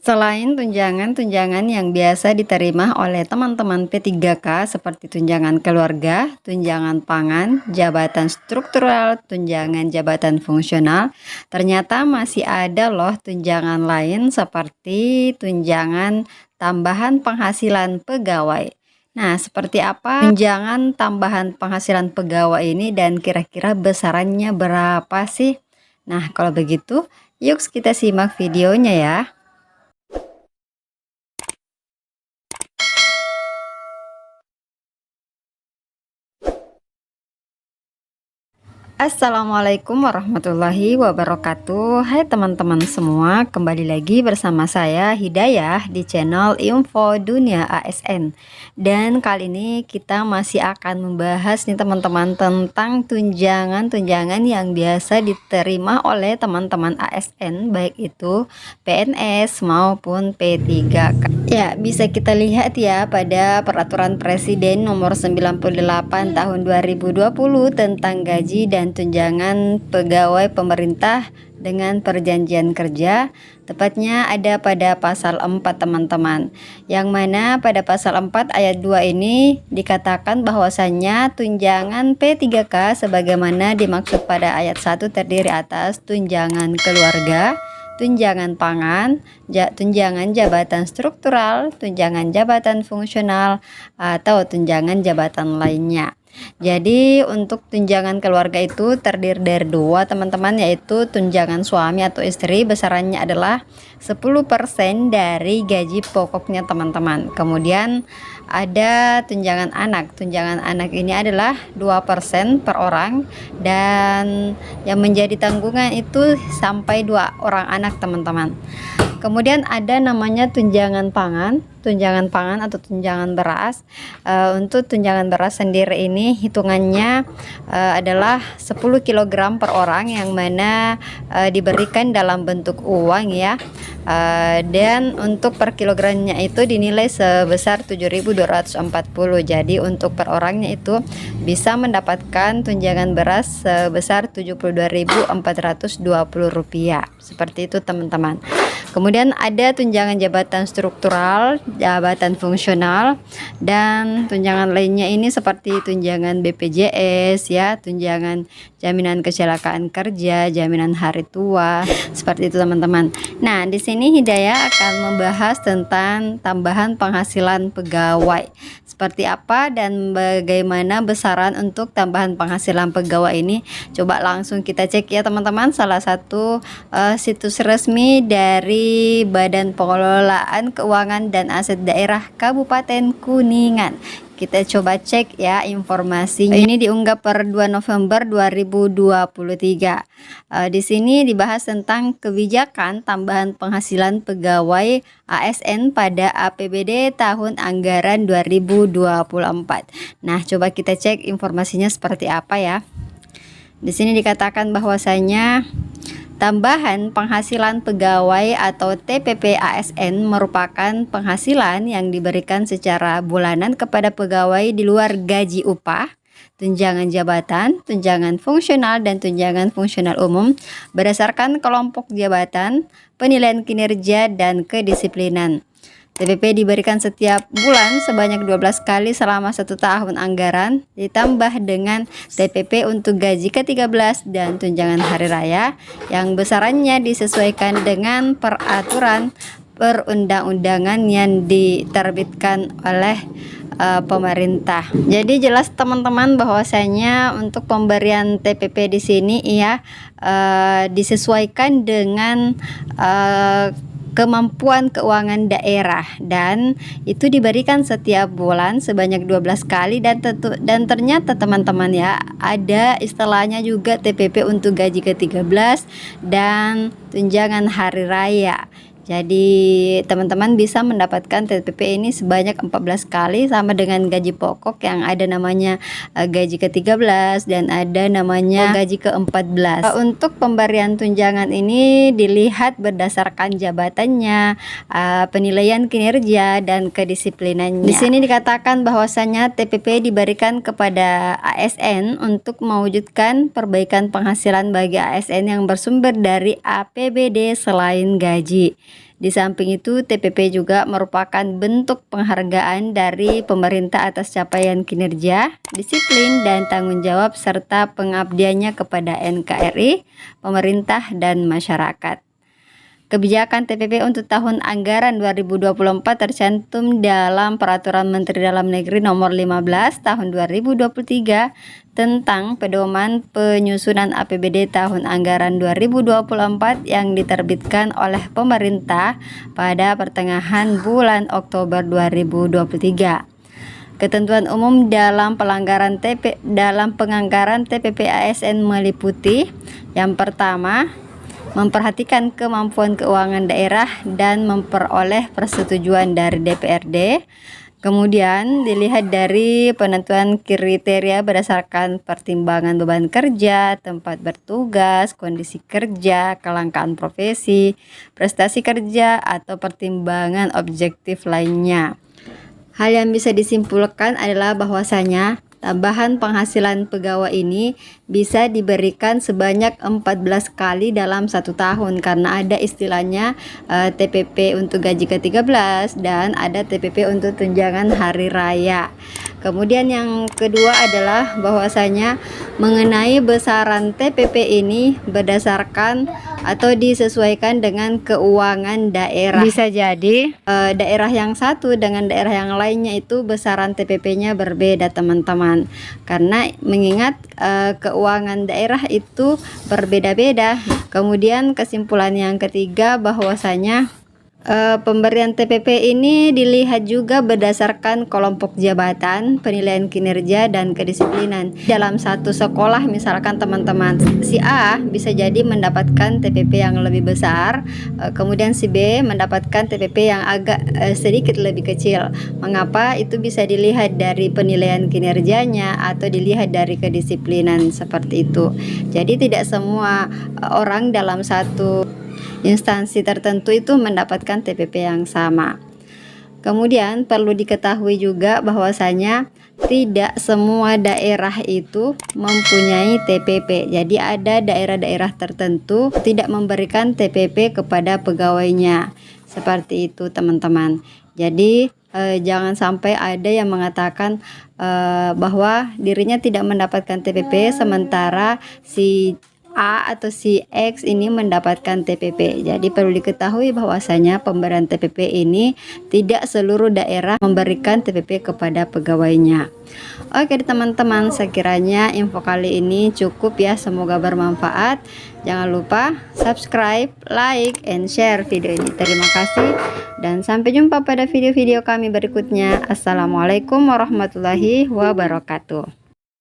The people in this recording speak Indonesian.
Selain tunjangan-tunjangan yang biasa diterima oleh teman-teman P3K seperti tunjangan keluarga, tunjangan pangan, jabatan struktural, tunjangan jabatan fungsional, ternyata masih ada loh tunjangan lain seperti tunjangan tambahan penghasilan pegawai. Nah, seperti apa tunjangan tambahan penghasilan pegawai ini dan kira-kira besarannya berapa sih? Nah, kalau begitu, yuk kita simak videonya ya. Assalamualaikum warahmatullahi wabarakatuh. Hai teman-teman semua, kembali lagi bersama saya Hidayah di channel Info Dunia ASN. Dan kali ini kita masih akan membahas nih teman-teman tentang tunjangan-tunjangan yang biasa diterima oleh teman-teman ASN, baik itu PNS maupun P3K. Ya, bisa kita lihat ya pada Peraturan Presiden Nomor 98 Tahun 2020 tentang gaji dan tunjangan pegawai pemerintah dengan perjanjian kerja, tepatnya ada pada pasal 4 teman-teman, yang mana pada pasal 4 ayat 2 ini dikatakan bahwasannya tunjangan P3K sebagaimana dimaksud pada ayat 1 terdiri atas tunjangan keluarga, tunjangan pangan, tunjangan jabatan struktural, tunjangan jabatan fungsional, atau tunjangan jabatan lainnya. Jadi untuk tunjangan keluarga itu terdiri dari dua teman-teman, yaitu tunjangan suami atau istri besarannya adalah 10% dari gaji pokoknya teman-teman. Kemudian ada tunjangan anak. Tunjangan anak ini adalah 2% per orang, dan yang menjadi tanggungan itu sampai 2 orang anak teman-teman. Kemudian ada namanya tunjangan pangan atau tunjangan beras. Untuk tunjangan beras sendiri ini hitungannya adalah 10 kg per orang, yang mana diberikan dalam bentuk uang ya. Dan untuk per kilogramnya itu dinilai sebesar 7.240. Jadi untuk per orangnya itu bisa mendapatkan tunjangan beras sebesar Rp72.420. Seperti itu teman-teman. Kemudian ada tunjangan jabatan struktural, jabatan fungsional, dan tunjangan lainnya ini seperti tunjangan BPJS ya, tunjangan jaminan kecelakaan kerja, jaminan hari tua, seperti itu teman-teman. Nah, di sini Hidayah akan membahas tentang tambahan penghasilan pegawai. Seperti apa dan bagaimana besaran untuk tambahan penghasilan pegawai ini? Coba langsung kita cek ya teman-teman, salah satu situs resmi dari Badan Pengelolaan Keuangan dan Aset Daerah Kabupaten Kuningan. Kita coba cek ya informasinya. Ini diunggah per 2 November 2023. Di sini dibahas tentang kebijakan tambahan penghasilan pegawai ASN pada APBD tahun anggaran 2024. Nah, coba kita cek informasinya seperti apa ya. Di sini dikatakan bahwasanya tambahan penghasilan pegawai atau TPP ASN merupakan penghasilan yang diberikan secara bulanan kepada pegawai di luar gaji upah, tunjangan jabatan, tunjangan fungsional, dan tunjangan fungsional umum berdasarkan kelompok jabatan, penilaian kinerja, dan kedisiplinan. TPP diberikan setiap bulan sebanyak 12 kali selama 1 tahun anggaran, ditambah dengan TPP untuk gaji ke-13 dan tunjangan hari raya yang besarannya disesuaikan dengan peraturan perundang-undangan yang diterbitkan oleh pemerintah. Jadi jelas teman-teman bahwasanya untuk pemberian TPP di sini ya disesuaikan dengan kemampuan keuangan daerah, dan itu diberikan setiap bulan sebanyak 12 kali, dan ternyata teman-teman ya ada istilahnya juga TPP untuk gaji ke-13 dan tunjangan hari raya. Jadi teman-teman bisa mendapatkan TPP ini sebanyak 14 kali sama dengan gaji pokok yang ada namanya gaji ke-13 dan ada namanya gaji ke-14. Untuk pemberian tunjangan ini dilihat berdasarkan jabatannya, penilaian kinerja, dan kedisiplinannya. Di sini dikatakan bahwasanya TPP diberikan kepada ASN untuk mewujudkan perbaikan penghasilan bagi ASN yang bersumber dari APBD selain gaji. Di samping itu, TPP juga merupakan bentuk penghargaan dari pemerintah atas capaian kinerja, disiplin, dan tanggung jawab serta pengabdiannya kepada NKRI, pemerintah, dan masyarakat. Kebijakan TPP untuk tahun anggaran 2024 tercantum dalam Peraturan Menteri Dalam Negeri Nomor 15 Tahun 2023 tentang pedoman penyusunan APBD tahun anggaran 2024 yang diterbitkan oleh pemerintah pada pertengahan bulan Oktober 2023. Ketentuan umum dalam penganggaran TPP ASN meliputi yang pertama, memperhatikan kemampuan keuangan daerah dan memperoleh persetujuan dari DPRD. Kemudian dilihat dari penentuan kriteria berdasarkan pertimbangan beban kerja, tempat bertugas, kondisi kerja, kelangkaan profesi, prestasi kerja, atau pertimbangan objektif lainnya. Hal yang bisa disimpulkan adalah bahwasanya tambahan penghasilan pegawai ini bisa diberikan sebanyak 14 kali dalam 1 tahun karena ada istilahnya TPP untuk gaji ke-13 dan ada TPP untuk tunjangan hari raya. Kemudian yang kedua adalah bahwasanya mengenai besaran TPP ini berdasarkan atau disesuaikan dengan keuangan daerah. Bisa jadi daerah yang satu dengan daerah yang lainnya itu besaran TPP-nya berbeda, teman-teman. Karena mengingat keuangan daerah itu berbeda-beda. Kemudian kesimpulan yang ketiga bahwasanya pemberian TPP ini dilihat juga berdasarkan kelompok jabatan, penilaian kinerja, dan kedisiplinan. Dalam satu sekolah misalkan teman-teman, si A bisa jadi mendapatkan TPP yang lebih besar, kemudian si B mendapatkan TPP yang agak sedikit lebih kecil. Mengapa? Itu bisa dilihat dari penilaian kinerjanya atau dilihat dari kedisiplinan seperti itu. Jadi tidak semua orang dalam satu instansi tertentu itu mendapatkan TPP yang sama. Kemudian perlu diketahui juga bahwasanya tidak semua daerah itu mempunyai TPP. Jadi ada daerah-daerah tertentu tidak memberikan TPP kepada pegawainya. Seperti itu, teman-teman. Jadi jangan sampai ada yang mengatakan bahwa dirinya tidak mendapatkan TPP sementara si A atau si X ini mendapatkan TPP. Jadi perlu diketahui bahwasanya pemberian TPP ini tidak seluruh daerah memberikan TPP kepada pegawainya. Oke teman-teman, sekiranya info kali ini cukup ya, semoga bermanfaat. Jangan lupa subscribe, like, and share video ini. Terima kasih dan sampai jumpa pada video-video kami berikutnya. Assalamualaikum warahmatullahi wabarakatuh.